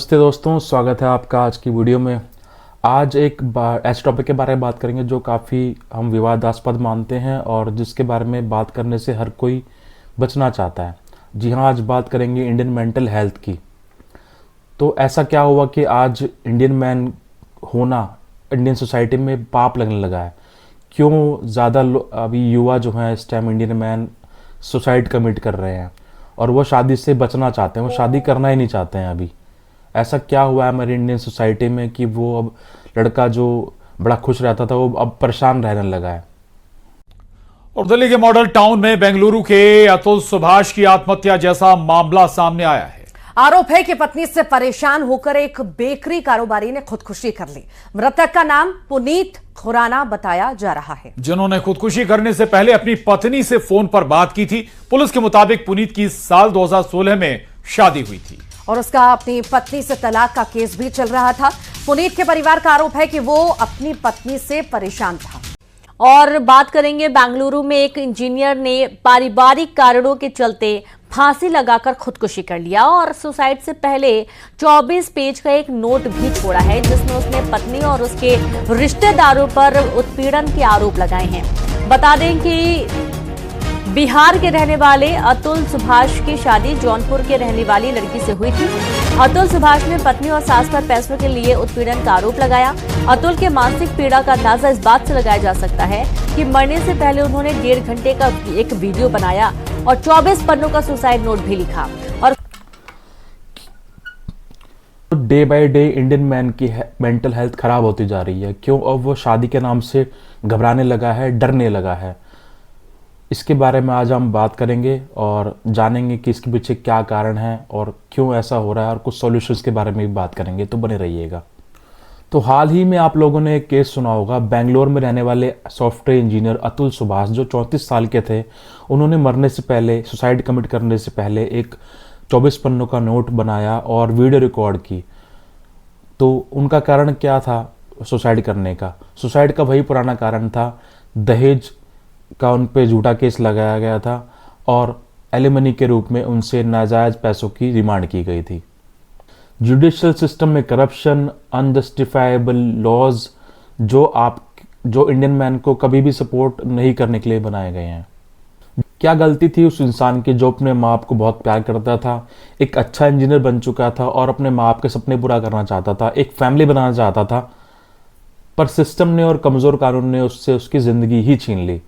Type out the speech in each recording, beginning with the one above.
नमस्ते दोस्तों, स्वागत है आपका आज की वीडियो में। आज एक ऐसे टॉपिक के बारे में बात करेंगे जो काफ़ी हम विवादास्पद मानते हैं और जिसके बारे में बात करने से हर कोई बचना चाहता है। जी हाँ, आज बात करेंगे इंडियन मेंटल हेल्थ की। तो ऐसा क्या हुआ कि आज इंडियन मैन होना इंडियन सोसाइटी में पाप लगने लगा है? क्यों ज़्यादा अभी युवा जो हैं इस time Indian man suicide commit कर रहे हैं और वो शादी से बचना चाहते हैं, वो शादी करना ही नहीं चाहते हैं। अभी ऐसा क्या हुआ है हमारी इंडियन सोसाइटी में कि वो अब लड़का जो बड़ा खुश रहता था वो अब परेशान रहने लगा है। और दिल्ली के मॉडल टाउन में बेंगलुरु के अतुल सुभाष की आत्महत्या जैसा मामला सामने आया है। आरोप है कि पत्नी से परेशान होकर एक बेकरी कारोबारी ने खुदकुशी कर ली। मृतक का नाम पुनीत खुराना बताया जा रहा है, जिन्होंने खुदकुशी करने से पहले अपनी पत्नी से फोन पर बात की थी। पुलिस के मुताबिक पुनीत की साल 2016 में शादी हुई थी और उसका अपनी पत्नी से तलाक का केस भी चल रहा था। पुनीत के परिवार का आरोप है कि वो अपनी पत्नी से परेशान था। और बात करेंगे बेंगलुरु में एक इंजीनियर ने पारिवारिक कारणों के चलते फांसी लगाकर खुदकुशी कर लिया और सुसाइड से पहले 24 पेज का एक नोट भी छोड़ा है, जिसमें उसने पत्नी और उसके रिश्तेदारों पर उत्पीड़न के आरोप लगाए हैं। बता दें कि बिहार के रहने वाले अतुल सुभाष की शादी जौनपुर के रहने वाली लड़की से हुई थी। अतुल सुभाष ने पत्नी और सास पर पैसों के लिए उत्पीड़न का आरोप लगाया। अतुल के मानसिक पीड़ा का अंदाजा इस बात से लगाया जा सकता है कि मरने से पहले उन्होंने 1.5 घंटे का एक वीडियो बनाया और 24 पन्नों का सुसाइड नोट भी लिखा। और day by day Indian man की मेंटल हेल्थ खराब होती जा रही है। क्यों? अब वो शादी के नाम से घबराने लगा है, डरने लगा है। इसके बारे में आज हम बात करेंगे और जानेंगे कि इसके पीछे क्या कारण है और क्यों ऐसा हो रहा है, और कुछ सॉल्यूशंस के बारे में भी बात करेंगे, तो बने रहिएगा। तो हाल ही में आप लोगों ने एक केस सुना होगा, बेंगलोर में रहने वाले सॉफ्टवेयर इंजीनियर अतुल सुभाष जो 34 साल के थे। उन्होंने मरने से पहले, सुसाइड कमिट करने से पहले एक 24 पन्नों का नोट बनाया और वीडियो रिकॉर्ड की। तो उनका कारण क्या था सुसाइड करने का? सुसाइड का वही पुराना कारण था, दहेज का उन पे झूठा केस लगाया गया था और एलिमनी के रूप में उनसे नाजायज पैसों की डिमांड की गई थी। जुडिशियल सिस्टम में करप्शन, अनजस्टिफाइबल लॉज जो इंडियन मैन को कभी भी सपोर्ट नहीं करने के लिए बनाए गए हैं। क्या गलती थी उस इंसान की जो अपने माँ बाप को बहुत प्यार करता था, एक अच्छा इंजीनियर बन चुका था और अपने माँ बाप के सपने पूरा करना चाहता था, एक फैमिली बनाना चाहता था, पर सिस्टम ने और कमज़ोर कानून ने उससे उसकी ज़िंदगी ही छीन ली।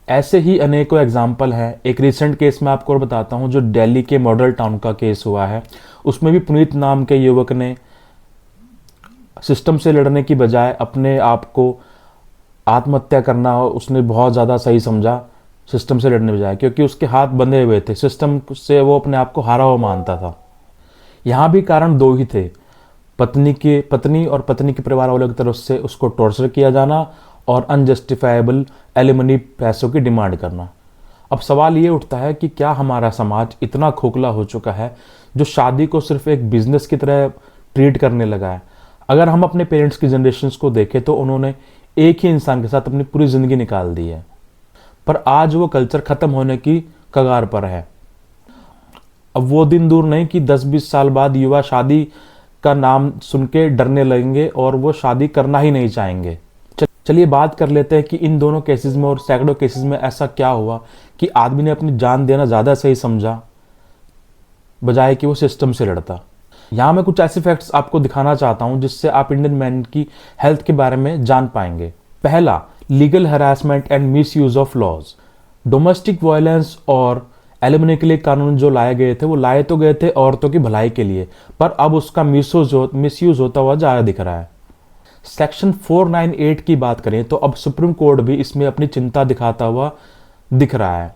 ऐसे ही अनेकों एग्जाम्पल हैं। एक रिसेंट केस मैं आपको और बताता हूं जो दिल्ली के मॉडल टाउन का केस हुआ है। उसमें भी पुनीत नाम के युवक ने सिस्टम से लड़ने की बजाय अपने आप को आत्महत्या करना उसने बहुत ज़्यादा सही समझा सिस्टम से लड़ने बजाय, क्योंकि उसके हाथ बंधे हुए थे। सिस्टम से वो अपने आप को हारा हुआ मानता था। यहाँ भी कारण दो ही थे, पत्नी और पत्नी के परिवार वालों की तरफ से उसको टॉर्चर किया जाना और अनजस्टिफाइबल एलिमनी पैसों की डिमांड करना। अब सवाल ये उठता है कि क्या हमारा समाज इतना खोखला हो चुका है जो शादी को सिर्फ एक बिजनेस की तरह ट्रीट करने लगा है? अगर हम अपने पेरेंट्स की जनरेशन्स को देखें तो उन्होंने एक ही इंसान के साथ अपनी पूरी ज़िंदगी निकाल दी है, पर आज वो कल्चर ख़त्म होने की कगार पर है। अब वो दिन दूर नहीं कि 10-20 साल बाद युवा शादी का नाम सुन के डरने लगेंगे और वो शादी करना ही नहीं चाहेंगे। चलिए बात कर लेते हैं कि इन दोनों केसेस में और सैकड़ों केसेस में ऐसा क्या हुआ कि आदमी ने अपनी जान देना ज़्यादा सही समझा बजाय कि वो सिस्टम से लड़ता। यहाँ मैं कुछ ऐसे फैक्ट्स आपको दिखाना चाहता हूँ जिससे आप इंडियन मैन की हेल्थ के बारे में जान पाएंगे। पहला, legal harassment and misuse of laws. Domestic violence और एलिमनी के लिए कानून जो लाए गए थे वो लाए तो गए थे औरतों की भलाई के लिए, पर अब उसका मिसयूज होता हुआ ज़्यादा दिख रहा है। सेक्शन 498 की बात करें तो अब सुप्रीम कोर्ट भी इसमें अपनी चिंता दिखाता हुआ दिख रहा है।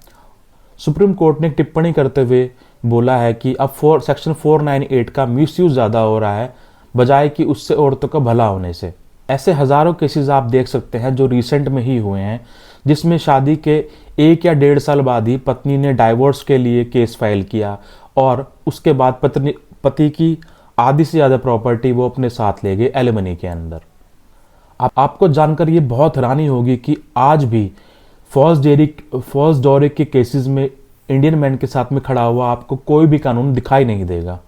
सुप्रीम कोर्ट ने टिप्पणी करते हुए बोला है कि अब सेक्शन 498 का मिसयूज ज़्यादा हो रहा है बजाय कि उससे औरतों का भला होने से। ऐसे हज़ारों केसेस आप देख सकते हैं जो रिसेंट में ही हुए हैं, जिसमें शादी के 1 या 1.5 साल बाद ही पत्नी ने डाइवोर्स के लिए केस फाइल किया और उसके बाद पति की आधी से ज़्यादा प्रॉपर्टी वो अपने साथ ले गए एलिमनी के अंदर। आपको जानकर ये बहुत हैरानी होगी कि आज भी फॉल्स डॉरी के केसेस में इंडियन मैन के साथ में खड़ा हुआ आपको कोई भी कानून दिखाई नहीं देगा।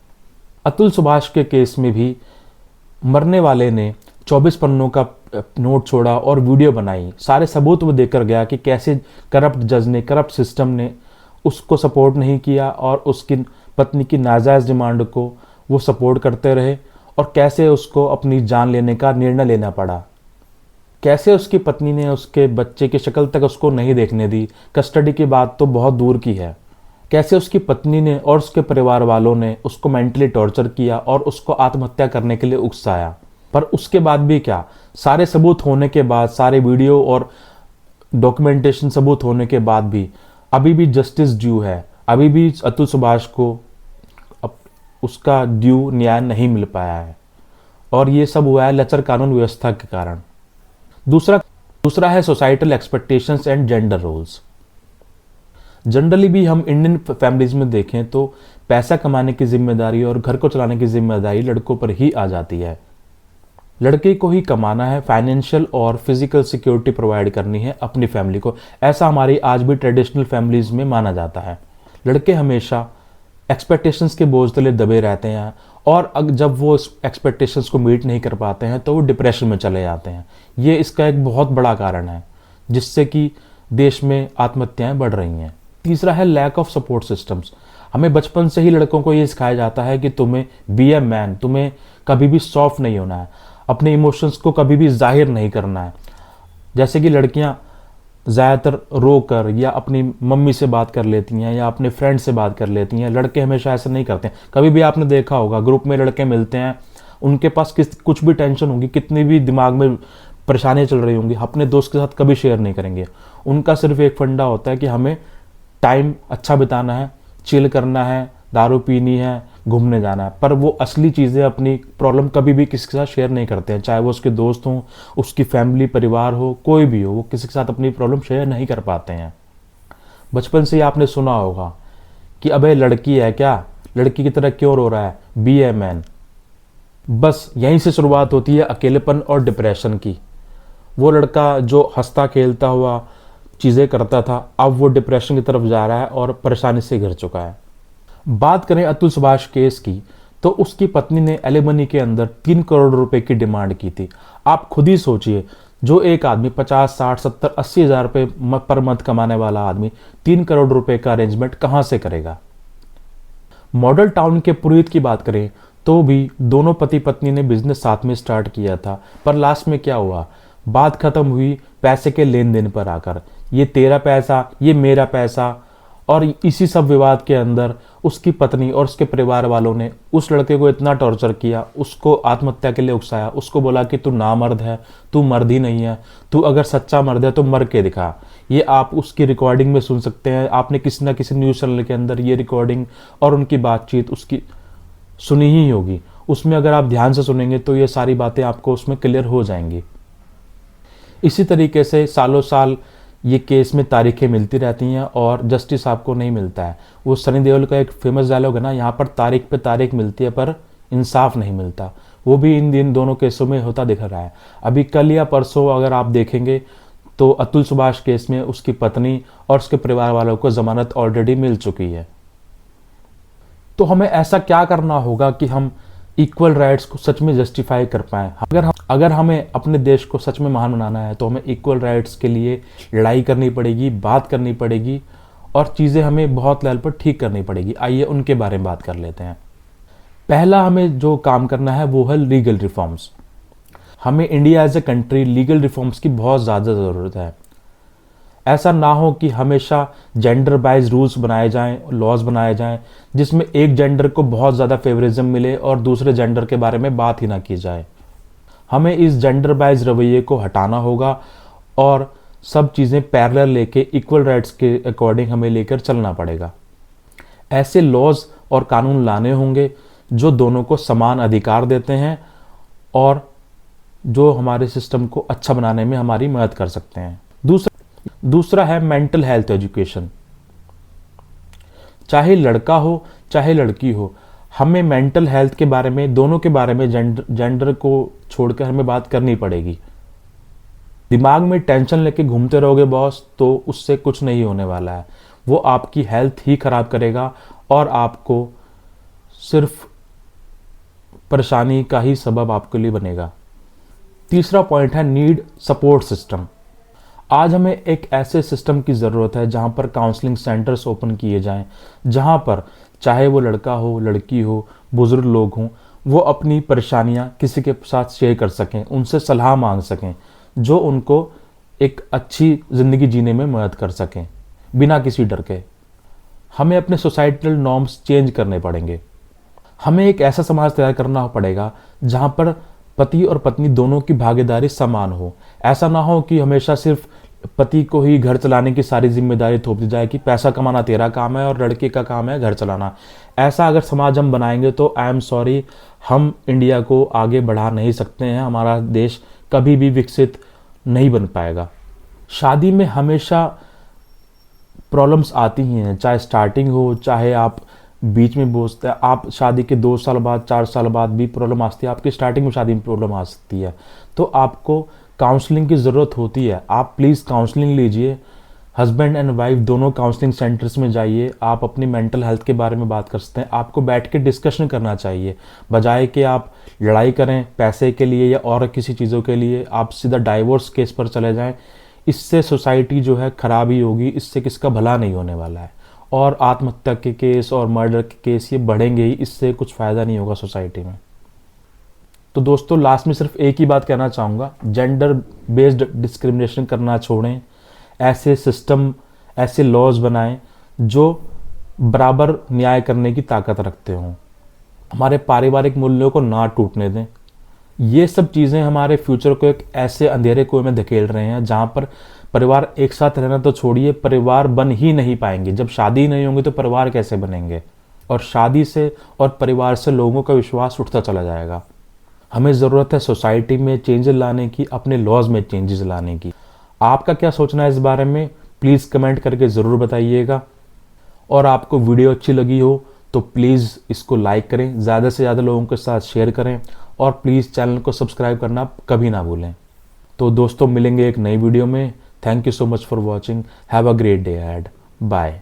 अतुल सुभाष के केस में भी मरने वाले ने 24 पन्नों का नोट छोड़ा और वीडियो बनाई। सारे सबूत वो देकर गया कि कैसे करप्ट जज ने, करप्ट सिस्टम ने उसको सपोर्ट नहीं किया और उसकी पत्नी की नाजायज़ डिमांड को वो सपोर्ट करते रहे और कैसे उसको अपनी जान लेने का निर्णय लेना पड़ा। कैसे उसकी पत्नी ने उसके बच्चे की शक्ल तक उसको नहीं देखने दी, कस्टडी की बात तो बहुत दूर की है। कैसे उसकी पत्नी ने और उसके परिवार वालों ने उसको मेंटली टॉर्चर किया और उसको आत्महत्या करने के लिए उकसाया। पर उसके बाद भी क्या, सारे सबूत होने के बाद, सारे वीडियो और डॉक्यूमेंटेशन सबूत होने के बाद भी अभी भी जस्टिस ड्यू है। अभी भी अतुल सुभाष को उसका ड्यू न्याय नहीं मिल पाया है और ये सब हुआ है लचर कानून व्यवस्था के कारण। दूसरा है societal expectations and gender roles. Generally भी हम इंडियन फैमिलीज में देखें तो पैसा कमाने की जिम्मेदारी और घर को चलाने की जिम्मेदारी लड़कों पर ही आ जाती है। लड़के को ही कमाना है, फाइनेंशियल और फिजिकल सिक्योरिटी प्रोवाइड करनी है अपनी फैमिली को। ऐसा हमारी आज भी ट्रेडिशनल फैमिलीज में माना जाता है। लड़के हमेशा एक्सपेक्टेशंस के बोझ तले दबे रहते हैं और जब वो एक्सपेक्टेशंस को मीट नहीं कर पाते हैं तो वो डिप्रेशन में चले जाते हैं। ये इसका एक बहुत बड़ा कारण है जिससे कि देश में आत्महत्याएं बढ़ रही हैं। तीसरा है लैक ऑफ सपोर्ट सिस्टम्स। हमें बचपन से ही लड़कों को ये सिखाया जाता है कि तुम्हें बी ए मैन, तुम्हें कभी भी सॉफ्ट नहीं होना है, अपने इमोशंस को कभी भी जाहिर नहीं करना है। जैसे कि लड़कियां ज़्यादातर रो कर या अपनी मम्मी से बात कर लेती हैं या अपने फ्रेंड से बात कर लेती हैं, लड़के हमेशा ऐसा नहीं करते हैं। कभी भी आपने देखा होगा ग्रुप में लड़के मिलते हैं, उनके पास कुछ भी टेंशन होगी, कितनी भी दिमाग में परेशानियां चल रही होंगी, अपने दोस्त के साथ कभी शेयर नहीं करेंगे। उनका सिर्फ एक फंडा होता है कि हमें टाइम अच्छा बिताना है, चिल करना है, दारू पीनी है, घूमने जाना है। पर वो असली चीज़ें, अपनी प्रॉब्लम कभी भी किसी के साथ शेयर नहीं करते हैं। चाहे वो उसके दोस्त हों, उसकी फैमिली, परिवार हो, कोई भी हो, वो किसी के साथ अपनी प्रॉब्लम शेयर नहीं कर पाते हैं। बचपन से ही आपने सुना होगा कि अबे लड़की है क्या, लड़की की तरह क्यों रो रहा है, बी ए मैन। बस यहीं से शुरुआत होती है अकेलेपन और डिप्रेशन की। वो लड़का जो हंसता खेलता हुआ चीज़ें करता था, अब वो डिप्रेशन की तरफ जा रहा है और परेशानी से घिर चुका है। बात करें अतुल सुभाष केस की तो उसकी पत्नी ने एलिमनी के अंदर 3 करोड़ रुपए की डिमांड की थी। आप खुद ही सोचिए, जो एक आदमी 50, 60, 70, 80 हज़ार रुपये पर मंथ कमाने वाला आदमी 3 करोड़ रुपए का अरेंजमेंट कहां से करेगा। मॉडल टाउन के पुरोहित की बात करें तो भी दोनों पति पत्नी ने बिजनेस साथ में स्टार्ट किया था, पर लास्ट में क्या हुआ, बात खत्म हुई पैसे के लेन देन पर आकर। ये तेरा पैसा, ये मेरा पैसा, और इसी सब विवाद के अंदर उसकी पत्नी और उसके परिवार वालों ने उस लड़के को इतना टॉर्चर किया, उसको आत्महत्या के लिए उकसाया, उसको बोला कि तू नामर्द है, तू मर्द ही नहीं है, तू अगर सच्चा मर्द है तो मर के दिखा। ये आप उसकी रिकॉर्डिंग में सुन सकते हैं। आपने किसी ना किसी न्यूज़ चैनल के अंदर ये रिकॉर्डिंग और उनकी बातचीत उसकी सुनी ही होगी। उसमें अगर आप ध्यान से सुनेंगे तो ये सारी बातें आपको उसमें क्लियर हो जाएंगी। इसी तरीके से सालों साल ये केस में तारीखें मिलती रहती हैं और जस्टिस आपको नहीं मिलता है। वो सनी देओल का एक फेमस डायलॉग है ना, यहाँ पर तारीख पे तारीख मिलती है पर इंसाफ नहीं मिलता। वो भी इन दोनों केसों में होता दिख रहा है। अभी कल या परसों अगर आप देखेंगे तो अतुल सुभाष केस में उसकी पत्नी और उसके परिवार वालों को जमानत ऑलरेडी मिल चुकी है। तो हमें ऐसा क्या करना होगा कि हम इक्वल राइट्स को सच में जस्टिफाई कर पाएं। अगर हमें अपने देश को सच में महान बनाना है तो हमें इक्वल राइट्स के लिए लड़ाई करनी पड़ेगी, बात करनी पड़ेगी और चीज़ें हमें बहुत लेवल पर ठीक करनी पड़ेगी। आइए उनके बारे में बात कर लेते हैं। पहला हमें जो काम करना है वो है लीगल रिफॉर्म्स। हमें India as a country legal reforms की बहुत ज़्यादा ज़रूरत है। ऐसा ना हो कि हमेशा जेंडर वाइज रूल्स बनाए जाएं, लॉज बनाए जाएं, जिसमें एक जेंडर को बहुत ज़्यादा फेवरिज्म मिले और दूसरे जेंडर के बारे में बात ही ना की जाए। हमें इस जेंडर वाइज रवैये को हटाना होगा और सब चीज़ें पैरेलल लेके इक्वल राइट्स के अकॉर्डिंग हमें लेकर चलना पड़ेगा। ऐसे लॉज और कानून लाने होंगे जो दोनों को समान अधिकार देते हैं और जो हमारे सिस्टम को अच्छा बनाने में हमारी मदद कर सकते हैं। दूसरा है मेंटल हेल्थ एजुकेशन। चाहे लड़का हो चाहे लड़की हो, हमें मेंटल हेल्थ के बारे में, दोनों के बारे में, जेंडर को छोड़कर हमें बात करनी पड़ेगी। दिमाग में टेंशन लेके घूमते रहोगे बॉस तो उससे कुछ नहीं होने वाला है। वो आपकी हेल्थ ही खराब करेगा और आपको सिर्फ परेशानी का ही सबब आपके लिए बनेगा। तीसरा पॉइंट है नीड सपोर्ट सिस्टम। आज हमें एक ऐसे सिस्टम की ज़रूरत है जहां पर काउंसलिंग सेंटर्स ओपन किए जाएं, जहां पर चाहे वो लड़का हो, लड़की हो, बुजुर्ग लोग हों, वो अपनी परेशानियां किसी के साथ शेयर कर सकें, उनसे सलाह मांग सकें, जो उनको एक अच्छी ज़िंदगी जीने में मदद कर सकें बिना किसी डर के। हमें अपने सोसाइटल नॉर्म्स चेंज करने पड़ेंगे। हमें एक ऐसा समाज तैयार करना पड़ेगा जहां पर पति और पत्नी दोनों की भागीदारी समान हो। ऐसा ना हो कि हमेशा सिर्फ पति को ही घर चलाने की सारी जिम्मेदारी थोप दी जाए कि पैसा कमाना तेरा काम है और लड़के का काम है घर चलाना। ऐसा अगर समाज हम बनाएंगे तो आई एम सॉरी, हम इंडिया को आगे बढ़ा नहीं सकते हैं। हमारा देश कभी भी विकसित नहीं बन पाएगा। शादी में हमेशा प्रॉब्लम्स आती ही हैं, चाहे स्टार्टिंग हो, चाहे आप बीच में बोझते हैं। आप शादी के 2 साल बाद, 4 साल बाद भी प्रॉब्लम आती है, आपकी स्टार्टिंग में शादी में प्रॉब्लम आ सकती है, तो आपको काउंसलिंग की ज़रूरत होती है। आप प्लीज़ काउंसलिंग लीजिए। हस्बैंड एंड वाइफ दोनों काउंसलिंग सेंटर्स में जाइए। आप अपनी मेंटल हेल्थ के बारे में बात कर सकते हैं। आपको बैठ के डिस्कशन करना चाहिए, बजाय कि आप लड़ाई करें पैसे के लिए या और किसी चीज़ों के लिए, आप सीधा डाइवोर्स केस पर चले जाएं। इससे सोसाइटी जो है ख़राब ही होगी, इससे किसका भला नहीं होने वाला है। और आत्महत्या के केस और मर्डर के केस ये बढ़ेंगे ही, इससे कुछ फ़ायदा नहीं होगा सोसाइटी में। तो दोस्तों लास्ट में सिर्फ एक ही बात कहना चाहूँगा, जेंडर बेस्ड डिस्क्रिमिनेशन करना छोड़ें। ऐसे सिस्टम, ऐसे लॉज बनाएं जो बराबर न्याय करने की ताकत रखते हों। हमारे पारिवारिक मूल्यों को ना टूटने दें। ये सब चीज़ें हमारे फ्यूचर को एक ऐसे अंधेरे कुएं में धकेल रहे हैं जहाँ पर परिवार एक साथ रहना तो छोड़िए, परिवार बन ही नहीं पाएंगे। जब शादी नहीं होंगी तो परिवार कैसे बनेंगे? और शादी से और परिवार से लोगों का विश्वास उठता चला जाएगा। हमें ज़रूरत है सोसाइटी में चेंजेस लाने की, अपने लॉज में चेंजेस लाने की। आपका क्या सोचना है इस बारे में? प्लीज़ कमेंट करके ज़रूर बताइएगा। और आपको वीडियो अच्छी लगी हो तो प्लीज़ इसको लाइक करें, ज़्यादा से ज़्यादा लोगों के साथ शेयर करें और प्लीज़ चैनल को सब्सक्राइब करना कभी ना भूलें। तो दोस्तों मिलेंगे एक नई वीडियो में। Thank you so much for watching. Have a great day ahead. Bye.